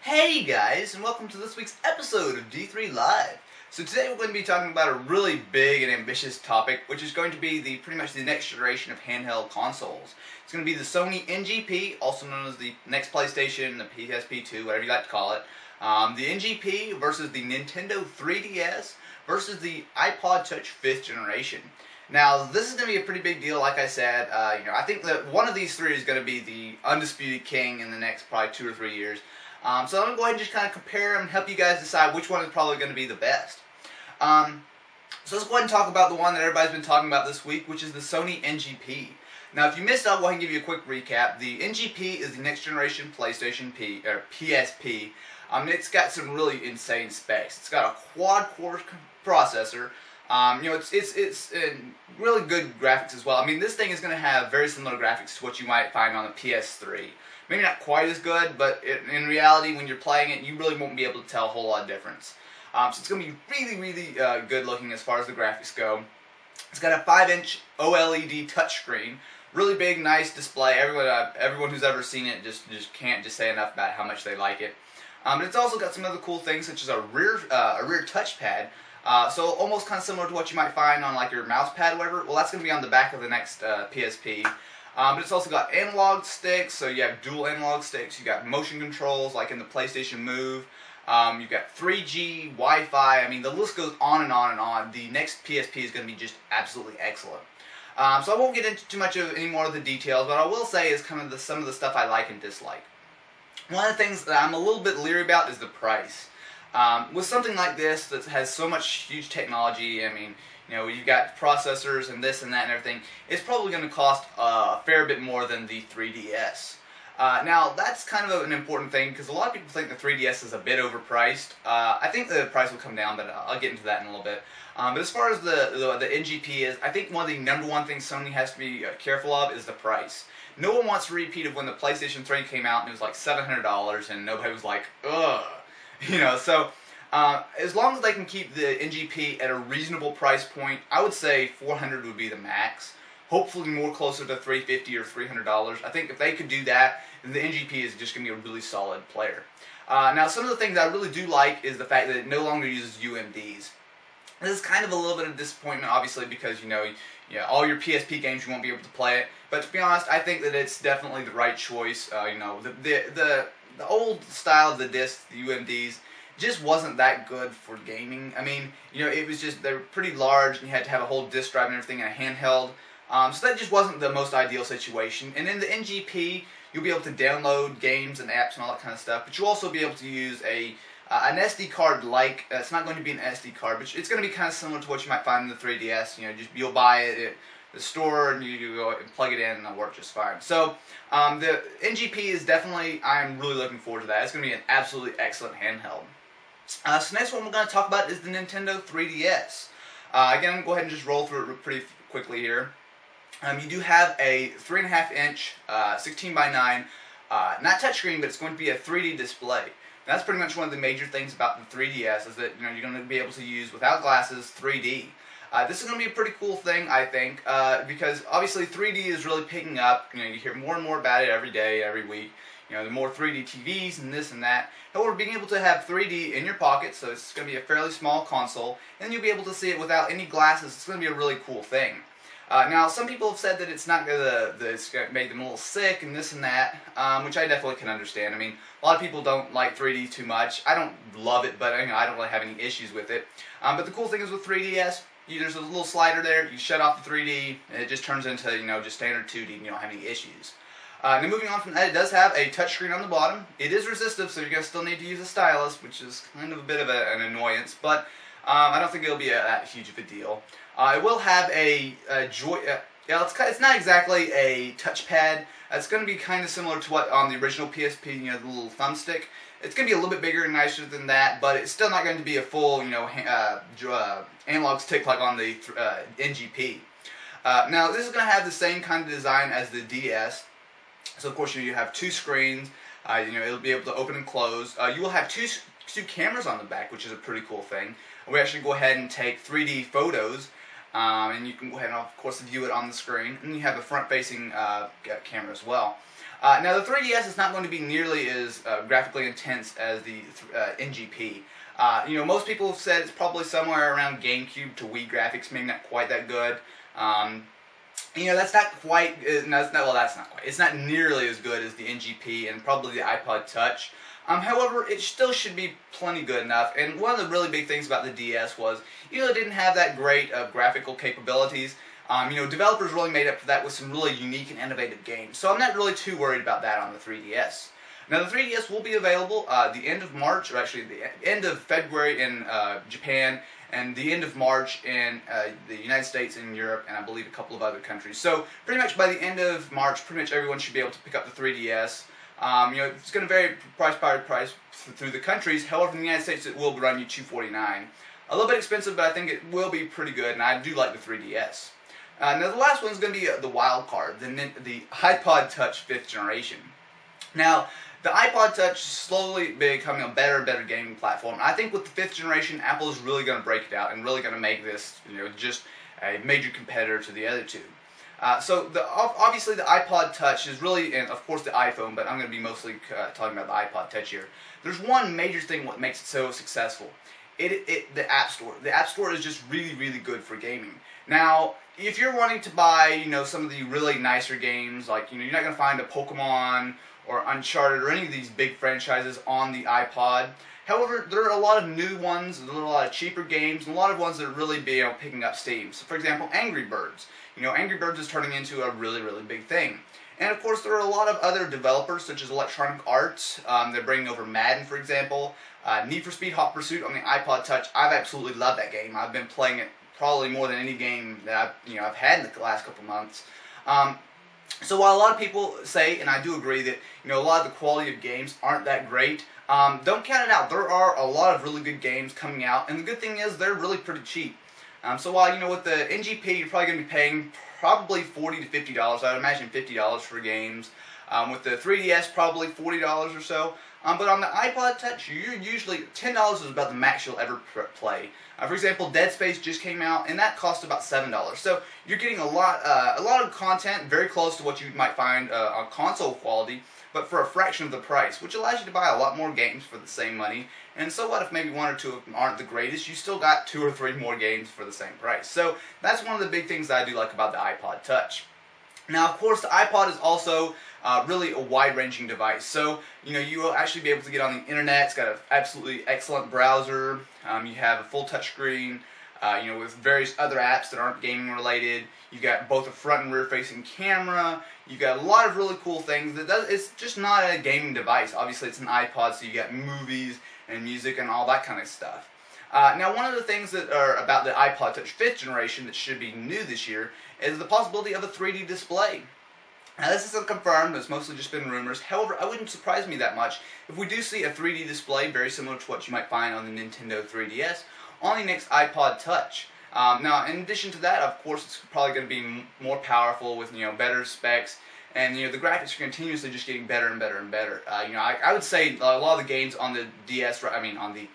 Hey guys, and welcome to this week's episode of D3 Live. So today we're going to be talking about a really big and ambitious topic, which is going to be pretty much the next generation of handheld consoles. It's going to be the Sony NGP, also known as the next PlayStation, the PSP2, whatever you like to call it. The NGP versus the Nintendo 3DS versus the iPod Touch 5th generation. Now, this is going to be a pretty big deal, like I said. I think that one of these three is going to be the undisputed king in the next probably 2 or 3 years. So I'm going to go ahead and just kind of compare them and help you guys decide which one is probably going to be the best. So let's go ahead and talk about the one that everybody's been talking about this week, which is the Sony NGP. Now, if you missed out, I'll go ahead and give you a quick recap. The NGP is the next generation PlayStation PSP. It's got some really insane specs. It's got a quad-core processor. It's really good graphics as well. I mean, this thing is going to have very similar graphics to what you might find on the PS3. Maybe not quite as good, but in reality, when you're playing it, you really won't be able to tell a whole lot of difference. So it's going to be really, really good looking as far as the graphics go. It's got a 5-inch OLED touchscreen, really big, nice display. Everyone who's ever seen it just can't say enough about how much they like it. But it's also got some other cool things, such as a rear touchpad. So almost kind of similar to what you might find on like your mouse pad or whatever. Well, that's going to be on the back of the next PSP. But it's also got analog sticks, so you have dual analog sticks. You got motion controls like in the PlayStation Move. You've got 3G, Wi-Fi. I mean, the list goes on and on and on. The next PSP is going to be just absolutely excellent. So I won't get into too much of any more of the details, but I will say is kind of some of the stuff I like and dislike. One of the things that I'm a little bit leery about is the price. With something like this that has so much huge technology, I mean, you've got processors and this and that and everything, it's probably going to cost a fair bit more than the 3DS. Now, that's kind of an important thing because a lot of people think the 3DS is a bit overpriced. I think the price will come down, but I'll get into that in a little bit. But as far as the NGP is, I think one of the number one things Sony has to be careful of is the price. No one wants a repeat of when the PlayStation 3 came out and it was like $700 and nobody was like, ugh. So as long as they can keep the NGP at a reasonable price point, I would say $400 would be the max. Hopefully more closer to $350 or $300. I think if they could do that, then the NGP is just going to be a really solid player. Now, some of the things I really do like is the fact that it no longer uses UMDs. This is kind of a little bit of disappointment, obviously, because all your PSP games you won't be able to play it. But to be honest, I think that it's definitely the right choice. The old style of the discs, the UMDs, just wasn't that good for gaming. I mean, it was just, they were pretty large and you had to have a whole disc drive and everything in a handheld. So that just wasn't the most ideal situation. And in the NGP, you'll be able to download games and apps and all that kind of stuff, but you'll also be able to use an SD card like, it's not going to be an SD card, but it's going to be kind of similar to what you might find in the 3DS. You'll buy it at the store and you go and plug it in and it'll work just fine. So the NGP is definitely, I'm really looking forward to that. It's going to be an absolutely excellent handheld. So next one we're going to talk about is the Nintendo 3DS. Again, I'm going to go ahead and just roll through it pretty quickly here. You do have a 3.5-inch 16:9, not touchscreen, but it's going to be a 3D display. That's pretty much one of the major things about the 3DS is that you're going to be able to use without glasses 3D. This is going to be a pretty cool thing, I think, because obviously 3D is really picking up. You hear more and more about it every day, every week. The more 3D TVs and this and that. However, being able to have 3D in your pocket, so it's going to be a fairly small console, and you'll be able to see it without any glasses. It's going to be a really cool thing. Now, some people have said that it's not going to make them a little sick and this and that, which I definitely can understand. I mean, a lot of people don't like 3D too much. I don't love it, but I don't really have any issues with it. But the cool thing is with 3DS, there's a little slider there. You shut off the 3D, and it just turns into just standard 2D, and you don't have any issues. Now, moving on from that, it does have a touchscreen on the bottom. It is resistive, so you're going to still need to use a stylus, which is kind of a bit of an annoyance, but I don't think it'll be that huge of a deal. It will have a joy. It's not exactly a touchpad. It's going to be kind of similar to what on the original PSP, the little thumbstick. It's going to be a little bit bigger and nicer than that, but it's still not going to be a full, analog stick like on the NGP. Now, this is going to have the same kind of design as the DS. So, of course, you have two screens. It'll be able to open and close. You will have two cameras on the back, which is a pretty cool thing. We actually go ahead and take 3D photos, and you can go ahead and, of course, view it on the screen. And you have a front-facing camera as well. Now the 3DS is not going to be nearly as graphically intense as the NGP. Most people have said it's probably somewhere around GameCube to Wii graphics, maybe not quite that good. That's not quite. That's not quite. It's not nearly as good as the NGP and probably the iPod Touch. However, it still should be plenty good enough. And one of the really big things about the DS was, it didn't have that great of graphical capabilities. Developers really made up for that with some really unique and innovative games. So I'm not really too worried about that on the 3DS. Now the 3DS will be available the end of March, or actually the end of February in Japan, and the end of March in the United States and Europe, and I believe a couple of other countries. So pretty much by the end of March, pretty much everyone should be able to pick up the 3DS. It's going to vary price by price through the countries. However, in the United States, it will run you $249. A little bit expensive, but I think it will be pretty good, and I do like the 3DS. Now the last one is going to be the wild card, the iPod Touch 5th generation. Now, the iPod Touch is slowly becoming a better and better gaming platform. I think with the 5th generation, Apple is really going to break it out and really going to make this, just a major competitor to the other two. Obviously the iPod Touch is really, and of course the iPhone, but I'm going to be mostly talking about the iPod Touch here. There's one major thing what makes it so successful. The App Store. The App Store is just really, really good for gaming. Now, if you're wanting to buy, some of the really nicer games, like, you're not going to find a Pokemon or Uncharted or any of these big franchises on the iPod. However, there are a lot of new ones, there are a lot of cheaper games, and a lot of ones that are really picking up steam. So, for example, Angry Birds. Angry Birds is turning into a really, really big thing. And of course, there are a lot of other developers, such as Electronic Arts. They're bringing over Madden, for example. Need for Speed Hot Pursuit on the iPod Touch. I've absolutely loved that game. I've been playing it probably more than any game that I've had in the last couple months. So while a lot of people say, and I do agree, that a lot of the quality of games aren't that great, don't count it out. There are a lot of really good games coming out, and the good thing is they're really pretty cheap. So while with the NGP you're probably going to be paying probably $40 to $50. I would imagine $50 for games. With the 3DS probably $40 or so. But on the iPod Touch, you're usually $10 is about the max you'll ever play. For example, Dead Space just came out, and that cost about $7. So you're getting a lot of content, very close to what you might find on console quality, but for a fraction of the price, which allows you to buy a lot more games for the same money. And so what if maybe one or two of them aren't the greatest? You still got 2 or 3 more games for the same price. So that's one of the big things that I do like about the iPod Touch. Now, of course, the iPod is also really a wide-ranging device. So, you will actually be able to get on the internet. It's got an absolutely excellent browser. You have a full touchscreen, with various other apps that aren't gaming related. You've got both a front and rear-facing camera. You've got a lot of really cool things. It's just not a gaming device. Obviously, it's an iPod, so you got movies and music and all that kind of stuff. Now, one of the things that are about the iPod Touch 5th generation that should be new this year is the possibility of a 3D display. Now, this isn't confirmed, it's mostly just been rumors. However, it wouldn't surprise me that much if we do see a 3D display very similar to what you might find on the Nintendo 3DS on the next iPod Touch. Now, in addition to that, of course, it's probably going to be more powerful with better specs. And the graphics are continuously just getting better and better and better. I would say a lot of the games on the on the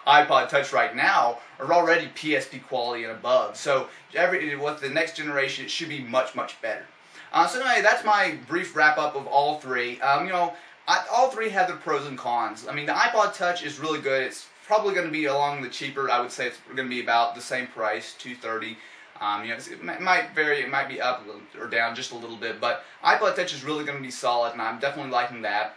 iPod Touch right now are already PSP quality and above. So with the next generation, it should be much, much better. So anyway, that's my brief wrap up of all three. All three have their pros and cons. The iPod Touch is really good. It's probably going to be along the cheaper. I would say it's going to be about the same price, $230. It might vary, it might be up or down just a little bit, but iPod Touch is really going to be solid, and I'm definitely liking that.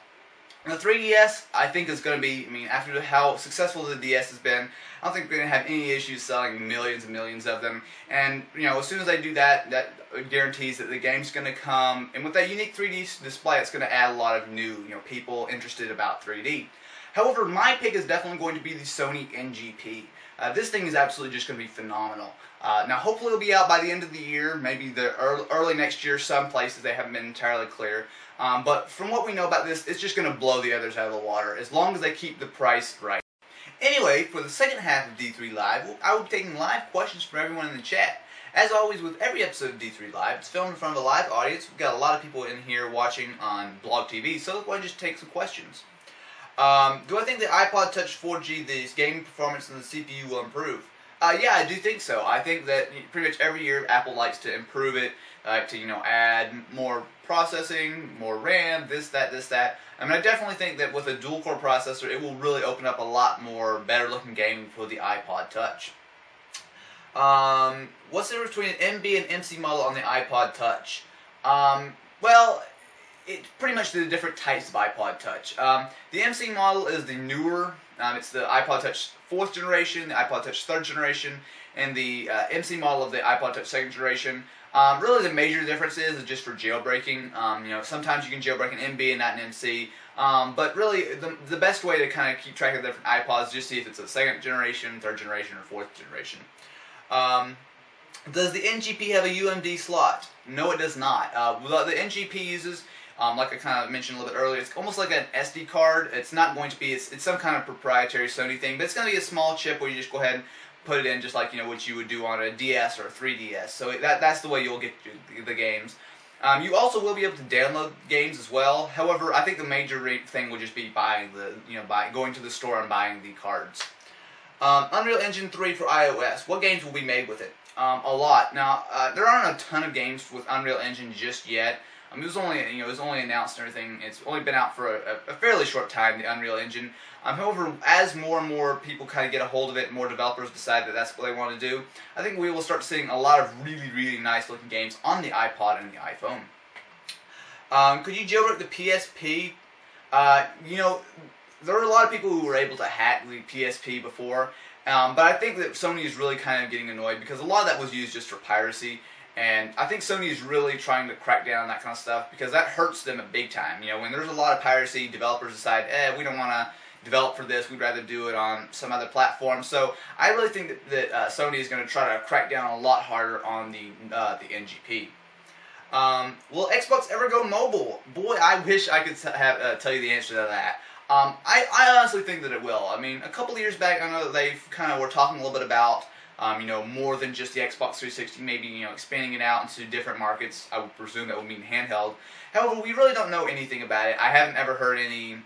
And the 3DS, I think, is going to be, after how successful the DS has been, I don't think we're going to have any issues selling millions and millions of them. And, as soon as they do that, that guarantees that the game's going to come, and with that unique 3D display, it's going to add a lot of new, people interested about 3D. However, my pick is definitely going to be the Sony NGP. This thing is absolutely just going to be phenomenal. Now, hopefully it'll be out by the end of the year, maybe the early next year. Some places they haven't been entirely clear. But from what we know about this, it's just going to blow the others out of the water, as long as they keep the price right. Anyway, for the second half of D3 Live, I will be taking live questions from everyone in the chat. As always, with every episode of D3 Live, it's filmed in front of a live audience. We've got a lot of people in here watching on Blog TV, so let's go ahead and just take some questions. Do I think the iPod Touch 4G, the gaming performance and the CPU will improve? Yeah, I do think so. I think that pretty much every year Apple likes to improve it, to add more processing, more RAM, this, that. I mean, I definitely think that with a dual-core processor, it will really open up a lot more better-looking gaming for the iPod Touch. What's the difference between an MB and MC model on the iPod Touch? Well, it's pretty much the different types of iPod Touch. The MC model is the newer. It's the iPod Touch 4th generation, the iPod Touch 3rd generation, and the MC model of the iPod Touch 2nd generation. Really, the major difference is just for jailbreaking. Sometimes you can jailbreak an MB and not an MC. But really, the best way to kind of keep track of the different iPods is just see if it's a 2nd generation, 3rd generation, or 4th generation. Does the NGP have a UMD slot? No, it does not. The NGP uses, like I kind of mentioned a little bit earlier, it's almost like an SD card. It's not going to be, it's some kind of proprietary Sony thing, but it's going to be a small chip where you just go ahead and put it in just like what you would do on a DS or a 3DS. So that's the way you'll get the games. You also will be able to download games as well. However, I think the major thing would just be buying going to the store and buying the cards. Unreal Engine 3 for iOS. What games will be made with it? A lot. Now, there aren't a ton of games with Unreal Engine just yet. It was only announced and everything. It's only been out for a fairly short time, the Unreal Engine. However, as more and more people kind of get a hold of it, more developers decide that that's what they want to do, I think we will start seeing a lot of really, really nice looking games on the iPod and the iPhone. Could you jailbreak the PSP? There were a lot of people who were able to hack the PSP before, but I think that Sony is really kind of getting annoyed because a lot of that was used just for piracy. And I think Sony is really trying to crack down on that kind of stuff because that hurts them a big time. When there's a lot of piracy, developers decide, we don't want to develop for this, we'd rather do it on some other platform. So I really think that Sony is going to try to crack down a lot harder on the NGP. Will Xbox ever go mobile? Boy, I wish I could tell you the answer to that. I honestly think that it will. I mean, a couple of years back, I know that they kind of were talking a little bit about more than just the Xbox 360, maybe, expanding it out into different markets. I would presume that would mean handheld. However, we really don't know anything about it. I haven't ever heard any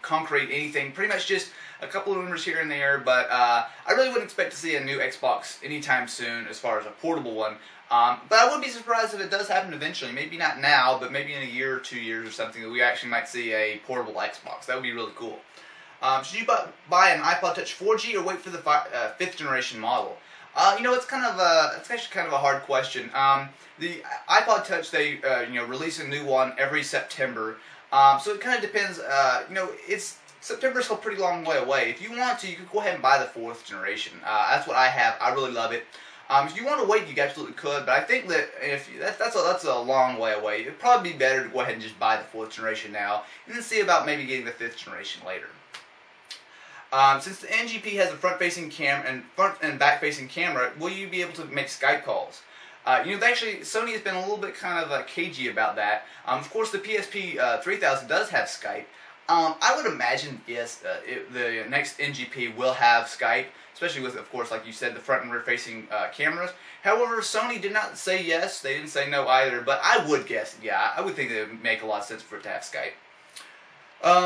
concrete anything. Pretty much just a couple of rumors here and there, but I really wouldn't expect to see a new Xbox anytime soon as far as a portable one. But I would be surprised if it does happen eventually. Maybe not now, but maybe in a year or 2 years or something that we actually might see a portable Xbox. That would be really cool. Should you buy an iPod Touch 4G or wait for the 5th generation model? It's actually kind of a hard question. The iPod Touch, they release a new one every September. So it kind of depends. September's a pretty long way away. If you want to, you could go ahead and buy the 4th generation. That's what I have. I really love it. If you want to wait, you absolutely could, but I think that that's a long way away. It'd probably be better to go ahead and just buy the 4th generation now, and then see about maybe getting the 5th generation later. Since the NGP has a front-facing camera and front and back-facing camera, will you be able to make Skype calls? Actually, Sony has been a little bit kind of cagey about that. Of course, the PSP 3000 does have Skype. I would imagine, yes, the next NGP will have Skype, especially with, of course, like you said, the front and rear-facing cameras. However, Sony did not say yes, they didn't say no either, but I would guess, yeah, I would think it would make a lot of sense for it to have Skype.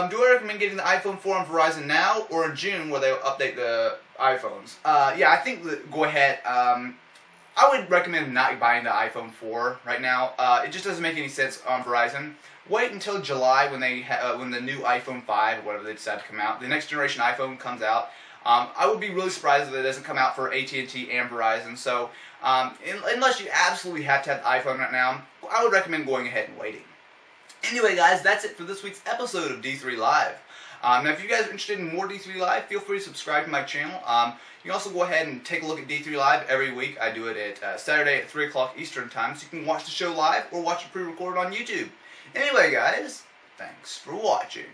Do I recommend getting the iPhone 4 on Verizon now or in June where they'll update the iPhones? Yeah, I think go ahead. I would recommend not buying the iPhone 4 right now. It just doesn't make any sense on Verizon. Wait until July when when the new iPhone 5 or whatever they decide to come out, the next generation iPhone comes out. I would be really surprised if it doesn't come out for AT&T and Verizon. So unless you absolutely have to have the iPhone right now, I would recommend going ahead and waiting. Anyway, guys, that's it for this week's episode of D3 Live. Now, if you guys are interested in more D3 Live, feel free to subscribe to my channel. You can also go ahead and take a look at D3 Live every week. I do it at Saturday at 3 o'clock Eastern Time, so you can watch the show live or watch it pre-recorded on YouTube. Anyway, guys, thanks for watching.